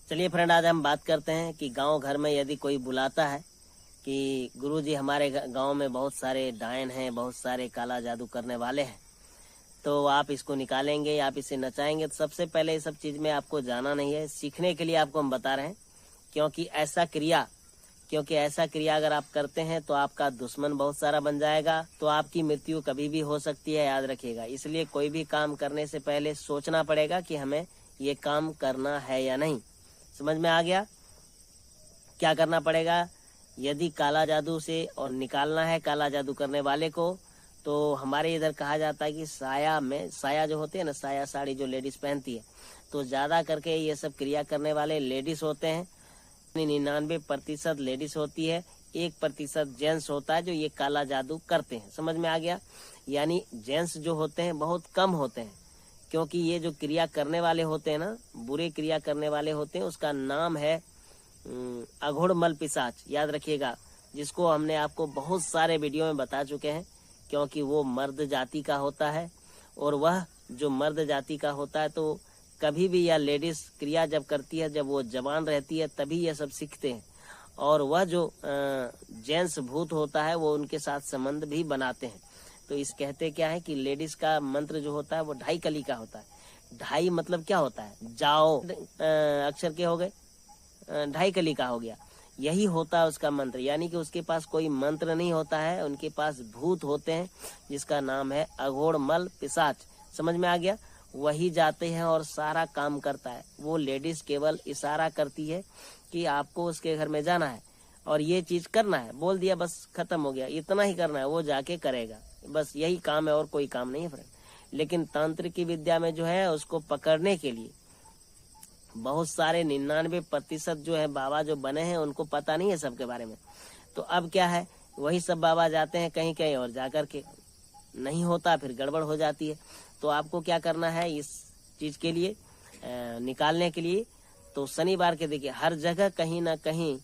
चलिए फ्रेंड, आज हम बात करते हैं कि गांव घर में यदि कोई बुलाता है कि गुरुजी हमारे गांव में बहुत सारे डायन हैं, बहुत सारे काला जादू करने वाले हैं, तो आप इसको निकालेंगे, आप इसे नचाएंगे। तो सबसे पहले ये सब चीज में आपको जाना नहीं है, सीखने के लिए आपको हम बता रहे हैं। क्योंकि ऐसा क्रिया अगर आप करते हैं तो आपका दुश्मन बहुत सारा बन जाएगा, तो आपकी मृत्यु कभी भी हो सकती है, याद रखिएगा। इसलिए कोई भी काम करने से पहले सोचना पड़ेगा कि हमें ये काम करना है या नहीं। समझ में आ गया? क्या करना पड़ेगा यदि काला जादू से और निकालना है काला जादू करने वाले को? तो हमारे इधर कहा जाता है कि साया जो होते हैं ना, साया साड़ी जो लेडीज पहनती है, तो ज्यादा करके ये सब क्रिया करने वाले लेडीज होते हैं। 99% लेडीज होती है, 1% जेंट्स होता है जो ये काला जादू करते हैं। समझ में आ गया? यानी जेंट्स जो होते हैं बहुत कम होते हैं, क्योंकि ये जो क्रिया करने वाले होते हैं ना, बुरे क्रिया करने वाले होते हैं, उसका नाम है अघोड़मल पिशाच। याद रखिएगा, जिसको हमने आपको बहुत सारे वीडियो में बता चुके हैं। क्योंकि वो मर्द जाति का होता है, और वह जो मर्द जाति का होता है, तो कभी भी यह लेडीज क्रिया जब करती है, जब वो जवान रहती है, तभी यह सब सीखते हैं। और वह जो जेंट्स भूत होता है, वो उनके साथ संबंध भी बनाते हैं। तो इस कहते क्या है कि लेडीज का मंत्र जो होता है वो 2.5 कली का होता है। 2.5 मतलब क्या होता है? जाओ अक्षर के हो गए, 2.5 कली का हो गया, यही होता है उसका मंत्र। यानी कि उसके पास कोई मंत्र नहीं होता है, उनके पास भूत होते हैं, जिसका नाम है अघोड़मल पिशाच। समझ में आ गया? वही जाते हैं और सारा काम करता है। वो लेडीज केवल इशारा करती है कि आपको उसके घर में जाना है और ये चीज करना है, बोल दिया बस खत्म हो गया, इतना ही करना है, वो जाके करेगा। बस यही काम है और कोई काम नहीं है फ्रेंड। लेकिन तांत्रिक की विद्या में जो है, उसको पकड़ने के लिए बहुत सारे 99% जो है बाबा जो बने हैं, उनको पता नहीं है सबके बारे में। तो अब क्या है, वही सब बाबा जाते हैं कहीं कहीं और जाकर के नहीं होता, फिर गड़बड़ हो जाती है। तो आपको क्या करना है इस चीज के लिए, निकालने के लिए? तो शनिवार के देखिए हर जगह कहीं ना कहीं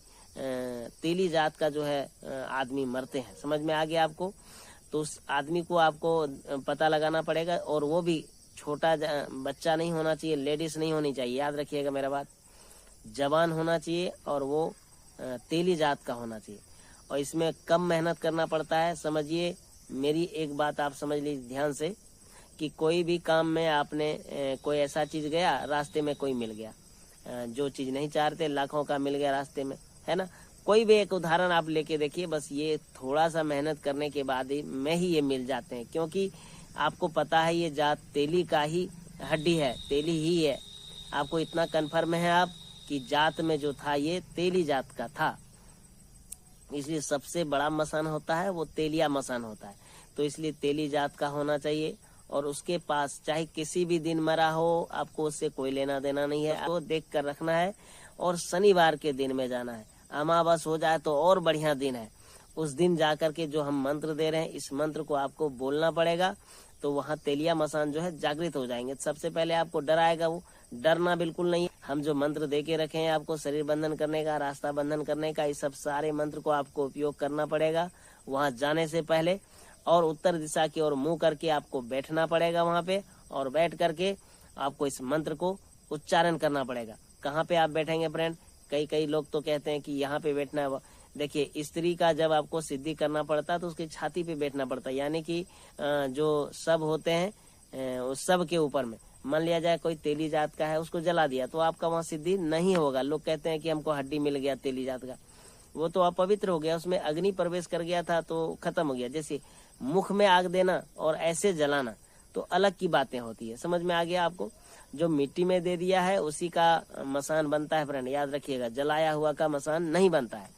तेली जात का जो है आदमी मरते हैं। समझ में आ गया आपको? तो उस आदमी को आपको पता लगाना पड़ेगा, और वो भी छोटा बच्चा नहीं होना चाहिए, लेडीज नहीं होनी चाहिए। याद रखिएगा मेरा बात, जवान होना चाहिए, और वो तेली जात का होना चाहिए। और इसमें कम मेहनत करना पड़ता है। समझिए मेरी एक बात आप समझ लीजिए ध्यान से, कि कोई भी काम में आपने कोई ऐसा चीज गया, रास्ते में कोई मिल गया, जो चीज नहीं चाहते लाखों का मिल गया रास्ते में, है ना? कोई भी एक उदाहरण आप लेके देखिए, बस ये थोड़ा सा मेहनत करने के बाद ही में ही ये मिल जाते हैं। क्योंकि आपको पता है ये जात तेली का ही हड्डी है, तेली ही है। आपको इतना कन्फर्म है आप कि जात में जो था ये तेली जात का था। इसलिए सबसे बड़ा मसान होता है वो तेलिया मसान होता है। तो इसलिए तेली जात का होना चाहिए, और उसके पास चाहे किसी भी दिन मरा हो, आपको उससे कोई लेना देना नहीं है। आपको देख कर रखना है, और शनिवार के दिन में जाना है। अमावस हो जाए तो और बढ़िया दिन है, उस दिन जाकर के जो हम मंत्र दे रहे हैं, इस मंत्र को आपको बोलना पड़ेगा। तो वहाँ तेलिया मसान जो है जागृत हो जाएंगे। सबसे पहले आपको डर आएगा, वो डरना बिल्कुल नहीं। हम जो मंत्र दे के रखे हैं आपको, शरीर बंधन करने का, रास्ता बंधन करने का, इस सब सारे मंत्र को आपको उपयोग करना पड़ेगा वहाँ जाने से पहले। और उत्तर दिशा की ओर मुंह करके आपको बैठना पड़ेगा वहाँ पे, और बैठ करके आपको इस मंत्र को उच्चारण करना पड़ेगा। कहाँ पे आप बैठेंगे फ्रेंड? कई लोग तो कहते हैं कि यहाँ पे बैठना है। देखिए, स्त्री का जब आपको सिद्धि करना पड़ता है तो उसकी छाती पे बैठना पड़ता है। यानी कि जो सब होते हैं उस सब के ऊपर में। मान लिया जाए कोई तेली जात का है, उसको जला दिया, तो आपका वहाँ सिद्धि नहीं होगा। लोग कहते हैं कि हमको हड्डी मिल गया तेली जात का, वो तो अपवित्र हो गया, उसमें अग्नि प्रवेश कर गया था तो खत्म हो गया। जैसे मुख में आग देना और ऐसे जलाना, तो अलग की बातें होती है। समझ में आ गया आपको? जो मिट्टी में दे दिया है उसी का मसान बनता है फ्रेंड, याद रखिएगा। जलाया हुआ का मसान नहीं बनता है।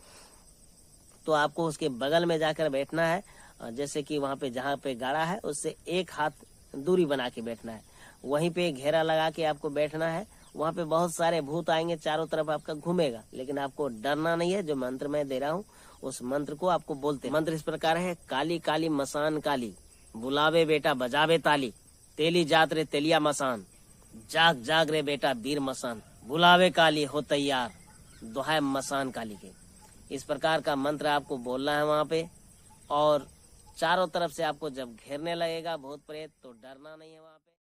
तो आपको उसके बगल में जाकर बैठना है, जैसे कि वहाँ पे जहाँ पे गाड़ा है उससे 1 हाथ दूरी बना के बैठना है। वहीं पे घेरा लगा के आपको बैठना है। वहाँ पे बहुत सारे भूत आएंगे, चारों तरफ आपका घूमेगा, लेकिन आपको डरना नहीं है। जो मंत्र मैं दे रहा हूँ उस मंत्र को आपको बोलते हैं। मंत्र इस प्रकार है, काली काली मसान काली, बुलावे बेटा बजावे ताली, तेली जात रे तेलिया मसान, जाग जाग रे बेटा वीर मसान, बुलावे काली हो तैयार, दोहाय मसान काली के। इस प्रकार का मंत्र आपको बोलना है वहाँ पे। और चारों तरफ से आपको जब घेरने लगेगा भूत प्रेत, तो डरना नहीं है वहाँ।